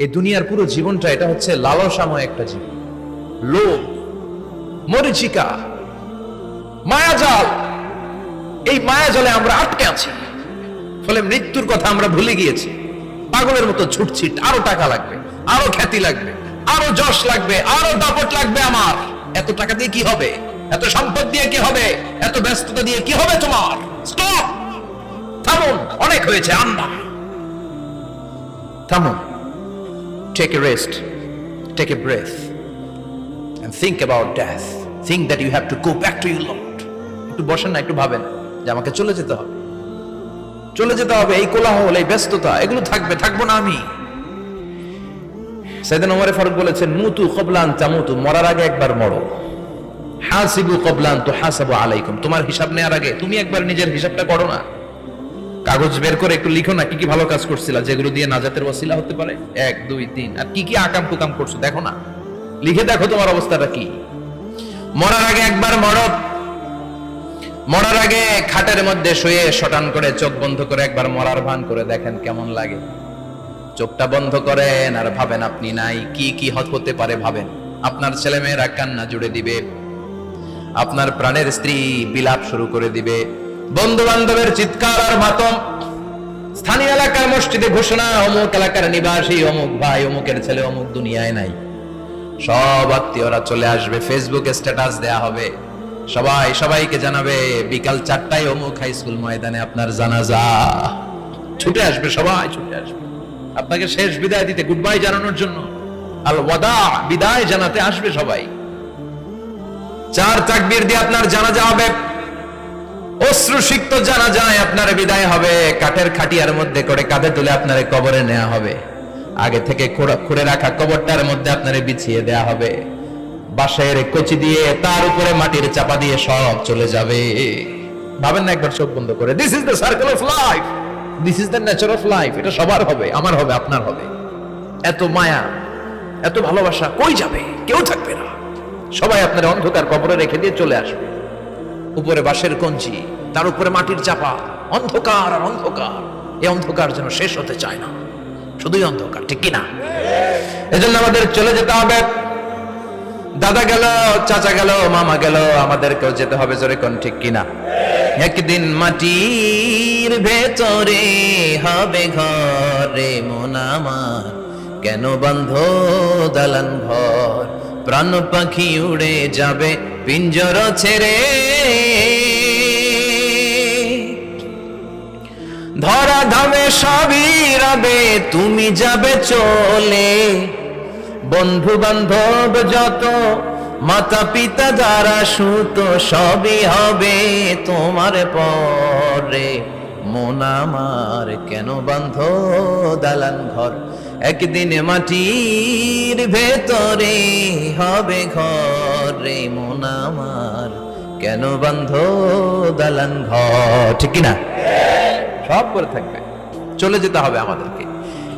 এই দুনিয়ার পুরো জীবনটা এটা হচ্ছে লালসাময় একটা জীবন, লোভ, মরিচিকা, মায়াজাল। এই মায়াজালে আমরা আটকে আছি, ফলে মৃত্যুর কথা আমরা ভুলে গিয়েছি। পাগলের মতো ছুটছি, আরো টাকা লাগবে, আরো খ্যাতি লাগবে, আরো যশ লাগবে, আরো দাপট লাগবে। আমার এত টাকা দিয়ে কি হবে? এত সম্পদ দিয়ে কি হবে? এত ব্যস্ততা দিয়ে কি হবে তোমার? স্টপ, থামুন, অনেক হয়েছে। আন্না, থামুন, take a rest, take a breath and think about death. Think that you have to go back to your Lord. একটু বসেন না, একটু ভাবেন যে আমাকে চলে যেতে হবে, চলে যেতে হবে। এই কোলাহল, এই ব্যস্ততা, এগুলো থাকবে, থাকবো না আমি। সাইয়েদনা ওমর ফারুক বলেছেন, মুতু ক্বাবলা আন তামুতু, মরার আগে একবার মরো। হাসিবু ক্বাবলা আন তুহাসাবু আলাইকুম, তোমার হিসাব নেওয়ার আগে তুমি একবার নিজের হিসাবটা করো না। কাগজ বের করে একটু লিখো না, কি কি ভালো কাজ করছিলা, যেগুলো দিয়ে নাজাতের ওসিলা হতে পারে। 1 2 3, আর কি কি আকাম কুকাম করছো দেখো না, লিখে দেখো তোমার অবস্থাটা কি। মরার আগে একবার মরো। মরার আগে খাটের মধ্যে শুয়ে শটান করে চোখ বন্ধ করে একবার মরার ভান করে দেখেন কেমন লাগে। চোখটা বন্ধ করেন আর ভাবেন আপনি নাই, কি কি হতে পারে ভাবেন। আপনার ছেলে মেয়েরা কান্না জুড়ে দিবে, আপনার প্রাণের স্ত্রী বিলাপ শুরু করে দিবে, বন্ধু বান্ধবের চিৎকার আর মাতম, স্থানীয় এলাকার মসজিদে ঘোষণা, অমুক এলাকার নিবাসী অমুক ভাই অমুকের ছেলে অমুক দুনিয়ায় নাই। সব আত্মীয়রা চলে আসবে, ফেসবুকে স্ট্যাটাস দেয়া হবে, সবাই সবাইকে জানাবে বিকাল 4টায় অমুক হাই স্কুল ময়দানে আপনার জানাজা। ছুটে আসবে, সবাই ছুটে আসবে আপনাকে শেষ বিদায় দিতে, গুড বাই জানানোর জন্য, আল ওয়াদা, বিদায় জানাতে আসবে সবাই। 4 তাকবীর দিয়ে আপনার জানাজা হবে, অশ্রুসিক্ত জানাজায় আপনার বিদায় হবে। কাঠের খাটিয়ার মধ্যে করে কাঁধে তুলে আপনার কবরে নেওয়া হবে। আগে থেকে খুঁড়ে রাখা কবরটার মধ্যে আপনার বিছিয়ে দেয়া হবে। বাঁশের কচি দিয়ে তার উপরে মাটির চাপা দিয়ে সব চলে যাবে। ভাবেন না একবার চোখ বন্ধ করে, this is the circle of life, this is the nature of life. এটা সবার হবে, আমার হবে, আপনার হবে। এত মায়া, এত ভালোবাসা কই যাবে? কেউ থাকবে না, সবাই আপনার অন্ধকার কবরে রেখে দিয়ে চলে আসবে। উপরে বাঁশের কঞ্চি, তার উপরে মাটির চাপা, অন্ধকার আর অন্ধকার। এই অন্ধকার যেন শেষ হতে চায় না, শুধুই অন্ধকার, ঠিক কিনা? এজন্য আমাদের চলে যেতে হবে। দাদা গেল, চাচা গেল, মামা গেল, আমাদেরকেও যেতে হবে, জোরে কোন ঠিক কিনা? একদিন মাটির ভেতরে হবে ঘরে মন আমার, কেন বন্ধ দালান ঘর, প্রাণ পাখি উড়ে যাবে পিঞ্জর ছেড়ে, ধরা ধামে সবই রবে তুমি যাবে চলে, বন্ধু বান্ধব যত, মাতা পিতা যারা সুত, সবই হবে তোমার পরে, মন আমার কেন বন্ধ দালান ঘর, একদিন মাটির ভেতরে হবে ঘরে মন আমার, কেন বন্ধ দালান ঘর, ঠিক কিনা? সব করে থাকবে, চলে যেতে হবে আমাদেরকে।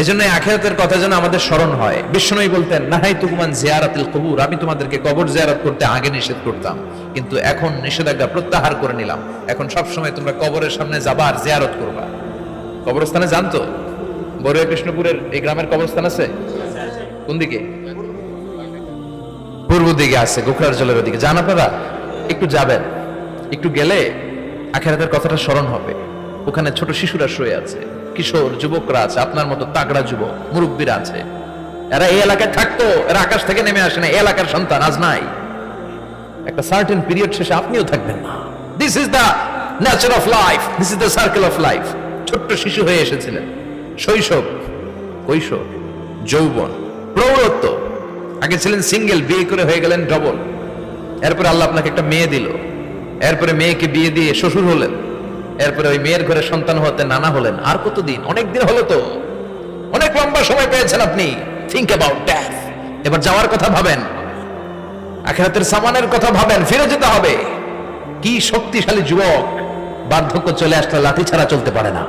এজন্য আখিরাতের কথা যেন আমাদের স্মরণ হয়। বিষ্ণুই বলতেন, নাহাইতুকুমান জিয়ারাতিল কবুর, আমি তোমাদেরকে কবর জিয়ারত করতে আগে নিষেধ করতাম, কিন্তু এখন নিষেধাজ্ঞা প্রত্যাহার করে নিলাম। এখন সব সময় তোমরা কবরের সামনে যাবা আর জিয়ারত করবা। কবরস্থানে জানতো বড়ুয়া কৃষ্ণপুরের এই গ্রামের কবরস্থান আছে কোন দিকে? পূর্ব দিকে আছে, গোখরার জলের ওদিকে। জান আপনারা? একটু যাবেন, একটু গেলে আখিরাতের কথাটা স্মরণ হবে। ওখানে ছোট শিশুরা শুয়ে আছে, কিশোর যুবকরা আছে, আপনার মতো তাগড়া যুবক মুরব্বীরা আছে। এরা এই এলাকায় থাকতো, এরা আকাশ থেকে নেমে আসে না, এই এলাকার সন্তান, আজ নাই। একটা সার্টেন পিরিয়ড শেষে আপনিও থাকবেন না। This is the nature of life, this is the circle of life. ছোট্ট শিশু হয়ে এসেছিলেন, শৈশব, কৈশোর, যৌবন, প্রৌঢ়ত্ব। আগে ছিলেন সিঙ্গেল, বিয়ে করে হয়ে গেলেন ডবল। এরপরে আল্লাহ আপনাকে একটা মেয়ে দিল, এরপরে মেয়েকে বিয়ে দিয়ে শ্বশুর হলেন, এরপরে ওই মেয়ের ঘরে সন্তান হতে নানা হলেন। আর কতদিন? অনেক দিন হলো তো, অনেক লম্বা সময় পেয়েছেন আপনি। Think about death. এবার যাওয়ার কথা ভাবেন, আখিরাতের সামানের কথা ভাবেন, ফিরে যেতে হবে। কি শক্তিশালী যুবক, বার্ধক্য চলে আসলে লাঠি ছাড়া চলতে পারে না।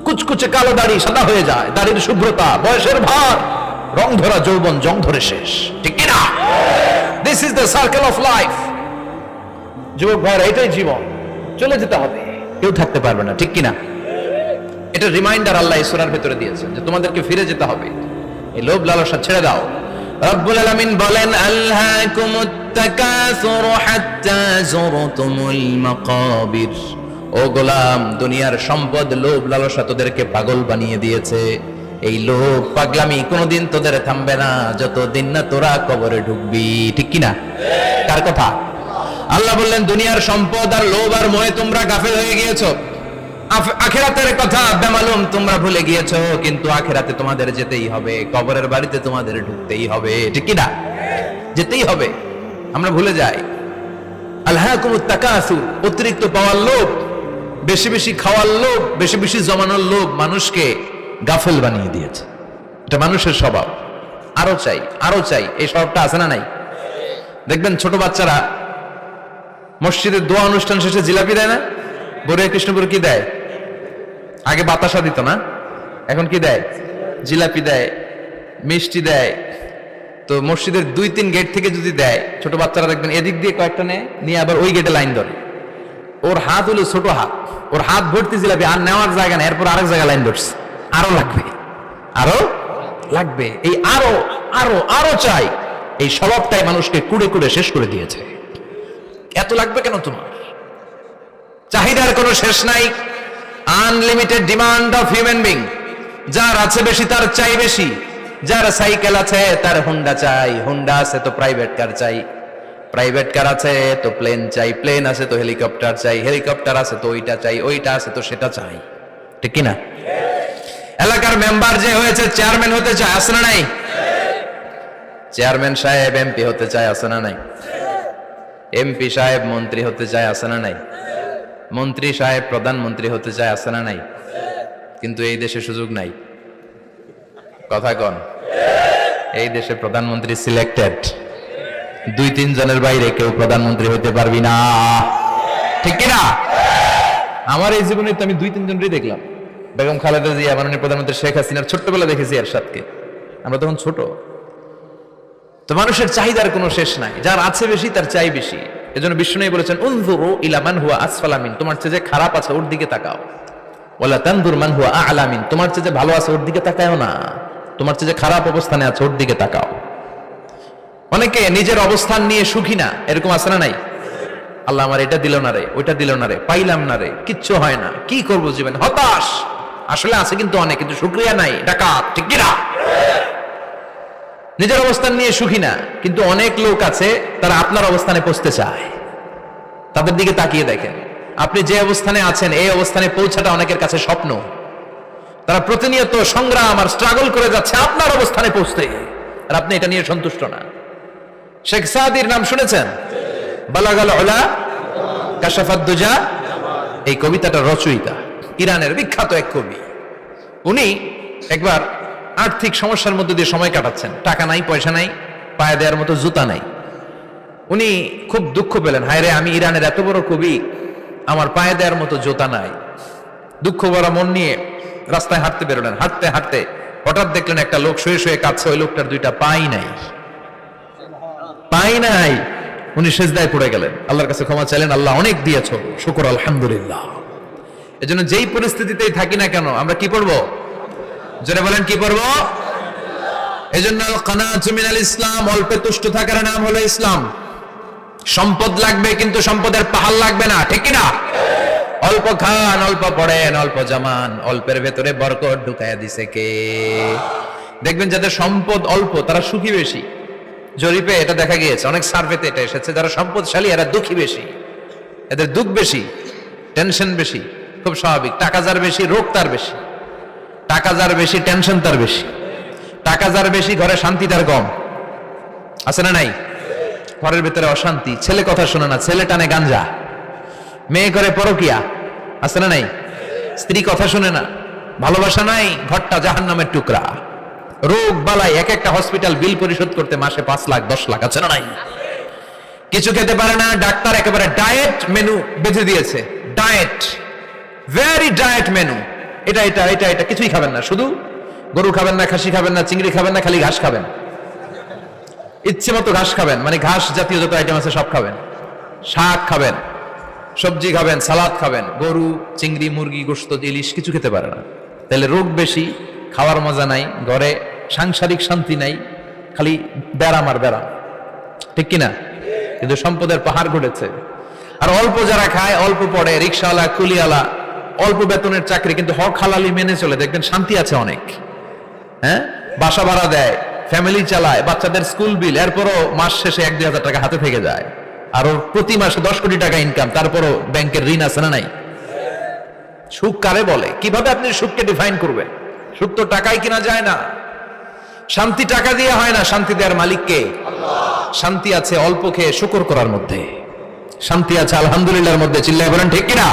কুচকুচে কালো দাড়ি সাদা হয়ে যায়, দাড়ির শুভ্রতা, বয়সের ভার, রং ধরা যৌবন জং ধরে শেষ, ঠিক কিনা? This is the circle of life. যুবক ভাইরা, এটাই জীবন, চলে যেতে হবে, কেউ থাকতে পারবে না, ঠিক কিনা? এটা রিমাইন্ডার আল্লাহ এই সূরার ভেতরে দিয়েছেন যে তোমাদেরকে ফিরে যেতে হবে। এই লোভ লালসা ছেড়ে দাও। রব্বুল আলামিন বলেন আল্হাকুমুত তাকাসুরু হাত্তা যুরতুমুল মাকাবির। ও গোলাম, দুনিয়ার সম্পদ লোভ লালসা তোদেরকে পাগল বানিয়ে দিয়েছে। এই লোভ পাগলামি কোনোদিন তোদের থামবে না যতদিন না তোরা কবরে ঢুকবি। ঠিক কিনা? কার কথা? আল্লাহ বললেন দুনিয়ার সম্পদ আর লোভ আর মোহে তোমরা গাফেল হয়ে গিয়েছো, আখিরাতের কথা বেমালুম তোমরা ভুলে গিয়েছো। কিন্তু আখিরাতে তোমাদের যেতেই হবে, কবরের বাড়িতে তোমাদের ঢুকতেই হবে। ঠিক কিনা? যেতেই হবে। আমরা ভুলে যাই। আলহাকুমুত তাকাসুর, অতিরিক্ত পাওয়ার লোভ, বেশি বেশি খাওয়ার লোভ, বেশি বেশি জমানোর লোভ মানুষকে গাফেল বানিয়ে দিয়েছে। এটা মানুষের স্বভাব। আরো চাই, আরো চাই, এই স্বভাবটা আছে না নাই? দেখবেন ছোট বাচ্চারা মসজিদের দোয়া অনুষ্ঠান শেষে জিলাপি দেয় না? বড় কৃষ্ণপুর কি দেয়? আগে বাতাসা দিত না, এখন কি দেয়? জিলাপি দেয়, মিষ্টি দেয়। তো মসজিদের 2-3 গেট থেকে যদি দেয়, ছোট বাচ্চারা দেখবেন এদিক দিয়ে কয়েকটা নিয়ে আবার ওই গেটে লাইন ধরে। ওর হাত হলো ছোট হাত, ওর হাত ভর্তি জিলাপি, আর নেওয়ার জায়গা না, এরপর আরেক জায়গায় লাইন ধরছে। আরো লাগবে, আরো লাগবে, এই আরো আরো আরো চাই। এই স্বভাবটাই মানুষকে কুড়ে কুড়ে শেষ করে দিয়েছে। এত লাগবে কেন তোমার? চাহিদার কোনো শেষ নাই। Unlimited demand of human being. যার আছে বেশি তার চাই বেশি। যার সাইকেল আছে তার হুন্ডা চাই, হুন্ডা আছে তো প্রাইভেট কার চাই, প্রাইভেট কার আছে তো প্লেন চাই, প্লেন আছে তো হেলিকপ্টার চাই, হেলিকপ্টার আছে তো ওইটা চাই, ওইটা আছে তো সেটা চাই। ঠিক কিনা? এলাকার মেম্বার যে হয়েছে চেয়ারম্যান হতে চায়, আছে না নাই? চেয়ারম্যান সাহেব এমপি হতে চায়, আছে না নাই? এমপি সাহেব মন্ত্রী হতে চায়, আছে না নাই? মন্ত্রী সাহেব প্রধানমন্ত্রী হতে চায়, আছে না নাই? কিন্তু এই দেশে সুযোগ নাই। কথা কন। এই দেশে প্রধানমন্ত্রী সিলেক্টেড। 2-3 জনের বাইরে কেউ প্রধানমন্ত্রী হতে পারবি না। ঠিক কিনা? আমার এই জীবনে তো আমি 2-3 জনই দেখলাম। বেগম খালেদা জিয়া, মাননীয় প্রধানমন্ত্রী শেখ হাসিনার ছোট্টবেলা দেখেছি এরশাদকে, আমরা তখন ছোট। তো মানুষের চাহিদার কোনো শেষ নাই। যার আছে বেশি তার চাই বেশি। এজন্য বিষ্ণু বলেছেন উনজুরু ইলা মান হুয়া আসফালা মিন, তোমার চেয়ে যে খারাপ আছে ওর দিকে তাকাও। ওয়ালা তানজুর মান হুয়া আ'লা মিন, তোমার চেয়ে যে ভালো আছে ওর দিকে তাকাও না, তোমার চেয়ে যে খারাপ অবস্থানে আছে ওর দিকে তাকাও। অনেকে নিজের অবস্থান নিয়ে সুখী না, এরকম আছে না নাই? আল্লাহ আমার এটা দিল না রে, ওইটা দিল না রে, পাইলাম না রে, কিচ্ছু হয় না, কি করব জীবনে, হতাশ। আসলে আছে কিন্তু অনেক, কিন্তু শুকরিয়া নাই, ডাকাত। ঠিক কিনা? নিজের অবস্থান নিয়ে সুখী না, কিন্তু অনেক লোক আছে তারা আপনার অবস্থানে পৌঁছতে চায়। তাদের দিকে তাকিয়ে দেখেন, আপনি যে অবস্থানে আছেন এই অবস্থানে পৌঁছাটা অনেকের কাছে স্বপ্ন। তারা প্রতিনিয়ত সংগ্রাম আর স্ট্রাগল করে যাচ্ছে আপনার অবস্থানে পৌঁছতে, আর আপনি এটা নিয়ে সন্তুষ্ট না। শেখ সাদির নাম শুনেছেন? বালাগাল উলা কাশাফাদ দুজা, এই কবিতাটার রচয়িতা ইরানের বিখ্যাত এক কবি। উনি একবার আর্থিক সমস্যার মধ্যে দিয়ে সময় কাটাচ্ছেন, টাকা নাই, পয়সা নাই, পায়ে দেওয়ার মতো জুতা নাই। উনি খুব দুঃখ পেলেন, হায় রে আমি ইরানের এত বড় কবি, আমার পায়ে দেওয়ার মতো জুতা নাই। দুঃখ ভরা মন নিয়ে রাস্তায় হাঁটতে বেরোলেন। হাঁটতে হাঁটতে হঠাৎ দেখলেন একটা লোক শুয়ে শুয়ে কাঁদছে, ওই লোকটার 2টা পাই নাই, পাই নাই। উনি সেজদায় পড়ে গেলেন, আল্লাহর কাছে ক্ষমা চাইলেন, আল্লাহ অনেক দিয়েছো, শুকর আলহামদুলিল্লাহ। এজন্য যেই পরিস্থিতিতেই থাকি না কেন আমরা কি পড়বো? জোরে বলেন কি পড়বো? এজন্য কানাতু মিনাল ইসলাম, অল্পে তুষ্ট থাকার নাম হলো ইসলাম। সম্পদ লাগবে কিন্তু সম্পদের পাহাড় লাগবে না। ঠিক কিনা? অল্প খান, অল্প পড়েন, অল্প জামান, অল্পের ভেতরে বরকত ঢুকায়া দিছে কে? দেখবেন যাদের সম্পদ অল্প তারা সুখী বেশি। জরিপে এটা দেখা গিয়েছে, অনেক সার্ভেতে এটা এসেছে, যারা সম্পদশালী এরা দুঃখী বেশি, এদের দুঃখ বেশি, টেনশন বেশি। খুব স্বাভাবিক, টাকা যার বেশি রোগ তার বেশি, টাকা যার বেশি টেনশন তার বেশি, টাকা যার বেশি ঘরে শান্তি তার কম। আছে না নাই? ঘরের ভিতরে অশান্তি, ছেলে কথা শোনে না, ছেলে টানে গাঞ্জা, মেয়ে করে পরকিয়া। আছে না নাই? স্ত্রী কথা শোনে না, ভালোবাসা নাই, ঘরটা জাহান্নামের টুকরা। রোগ বালাই, এক একটা হসপিটাল বিল পরিশোধ করতে মাসে 5 লাখ 10 লাখ। আছে না নাই? কিছু খেতে পারে না, ডাক্তার একেবারে ডায়েট মেনু বেঁধে দিয়েছে। ডায়েট, ভেরি ডায়েট মেনু, এটা এটা এটা এটা কিছুই খাবেন না, শুধু গরু খাবেন না, খাসি খাবেন না, চিংড়ি খাবেন না, খালি ঘাস খাবেন, ইচ্ছে মতো ঘাস খাবেন, মানে ঘাস জাতীয় যত আইটেম আছে সব খাবেন, শাক খাবেন, সবজি খাবেন, সালাদ খাবেন। গরু, চিংড়ি, মুরগি, গোশত, ইলিশ কিছু খেতে পারে না। তাহলে রোগ বেশি, খাওয়ার মজা নাই, ঘরে সাংসারিক শান্তি নাই, খালি ব্যারাম আর ব্যারাম, ঠিক কিনা? কিন্তু সম্পদের পাহাড় ঘটেছে। আর অল্প যারা খায়, অল্প পড়ে, রিক্সাওয়ালা, কুলিওয়ালা, অল্প বেতনের চাকরি, কিন্তু হক হালালি মেনে চলে, দেখবেন শান্তি আছে অনেক। হ্যাঁ, বাসা ভাড়া দেয়, ফ্যামিলি চালায়, বাচ্চাদের স্কুল বিল, এরপরও মাস শেষে 1-2 হাজার টাকা হাতে থেকে যায়। আর ওর প্রতি মাসে 10 কোটি টাকা ইনকাম, তারপরও ব্যাংকের ঋণ আছে না নাই? সুখ কারে বলে? কিভাবে আপনি সুখকে ডিফাইন করবেন? সুখ তো টাকায় কিনা যায় না, শান্তি টাকা দিয়ে হয় না, শান্তি দেওয়ার মালিক কে? শান্তি আছে অল্প খেয়ে শুকর করার মধ্যে, শান্তি আছে আলহামদুলিল্লাহর মধ্যে। চিল্লায় বলেন ঠিক কিনা?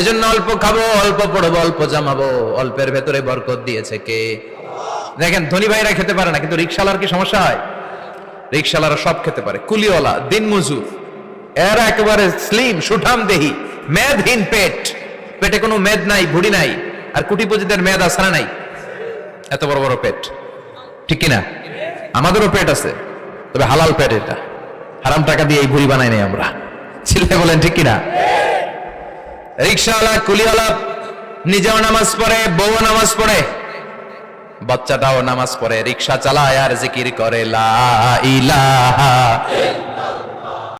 এজন্য অল্প খাবো, অল্প পড়বো, অল্প জামাবো, অল্পের ভেতরে বরকত দিয়েছে কে? দেখেন, ধনী ভাইরা খেতে পারে না, কিন্তু রিক্সাওয়ালার কি সমস্যা হয়? রিক্সাওয়ালারা সব খেতে পারে, কুলিওয়ালা, দিন মজুর, এরা একেবারে স্লিম সুঠাম দেহি, মেদহীন পেট, পেটে কোনো মেদ নাই, ভুড়ি নাই। আর কোটিপতিদের মেদ আছে না নাই? এত বড় বড় পেট, ঠিক কিনা? আমাদেরও পেট আছে, তবে হালাল পেট, এটা হারাম টাকা দিয়ে এই ভুড়ি বানাই নাই আমরা। ছেলে বলেন ঠিক কিনা? রিক্সাওয়ালা, কুলিওয়ালা নিজেও নামাজ পড়ে, বউ নামাজ পড়ে, বাচ্চাটাও নামাজ পড়ে, রিক্সা চালায় আর জিকির করে লা ইলাহা